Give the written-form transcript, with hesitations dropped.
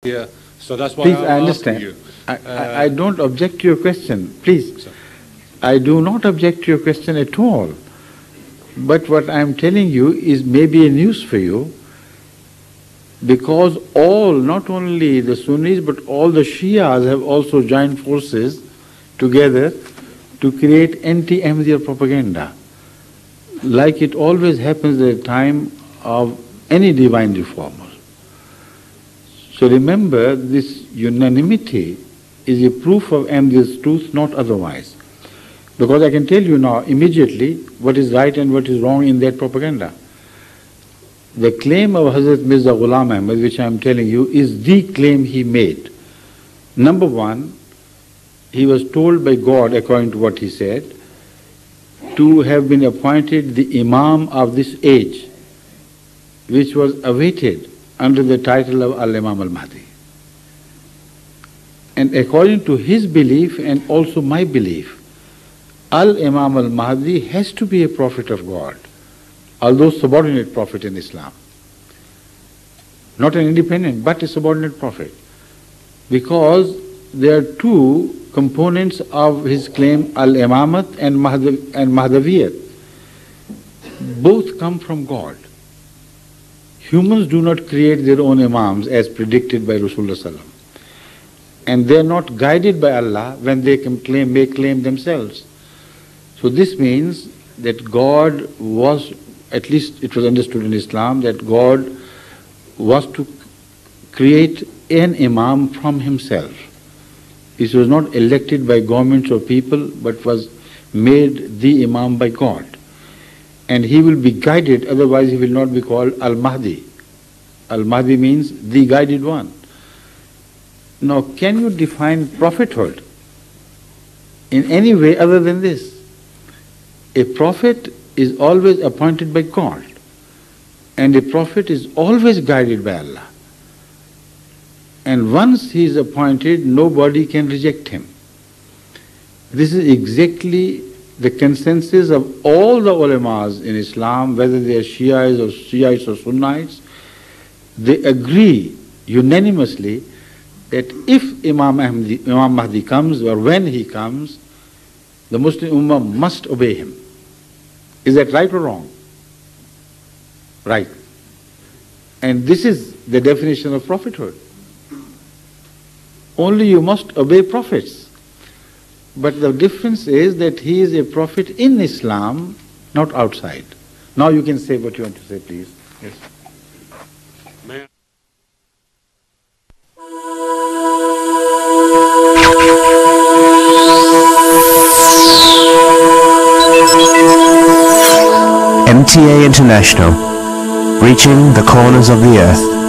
Yeah, so that's why Please, I I'm asking understand. you. I don't object to your question. Please, Sir. I do not object to your question at all. But what I am telling you is maybe a news for you, because all, not only the Sunnis, but all the Shias have also joined forces together to create anti-Ahmadiyya propaganda, like it always happens at the time of any divine reformer. So remember, this unanimity is a proof of Ahmadiyya's truth, not otherwise. Because I can tell you now immediately what is right and what is wrong in that propaganda. The claim of Hazrat Mirza Ghulam Ahmad, which I am telling you, is the claim he made. Number one, he was told by God, according to what he said, to have been appointed the Imam of this age, which was awaited under the title of Al-Imam al-Mahdi. And according to his belief and also my belief, Al-Imam al-Mahdi has to be a prophet of God, although subordinate prophet in Islam. Not an independent, but a subordinate prophet. Because there are two components of his claim, Al-Imamat and Mahdaviyyat. Both come from God. Humans do not create their own imams as predicted by Rasulullah Sallam. And they are not guided by Allah when they may claim themselves. So this means that God was, at least it was understood in Islam, that God was to create an imam from himself. He was not elected by governments or people, but was made the imam by God. And he will be guided, otherwise he will not be called Al-Mahdi. Al-Mahdi means the guided one. Now, can you define prophethood in any way other than this? A prophet is always appointed by God, and a prophet is always guided by Allah. And once he is appointed, nobody can reject him. This is exactly the consensus of all the ulamas in Islam, whether they are Shiites or Sunnites. They agree unanimously that if Imam Mahdi comes, or when he comes, the Muslim Ummah must obey him. Is that right or wrong? Right. And this is the definition of prophethood. Only you must obey prophets. But the difference is that he is a prophet in Islam, not outside. Now you can say what you want to say, please. Yes. MTA International, reaching the corners of the earth.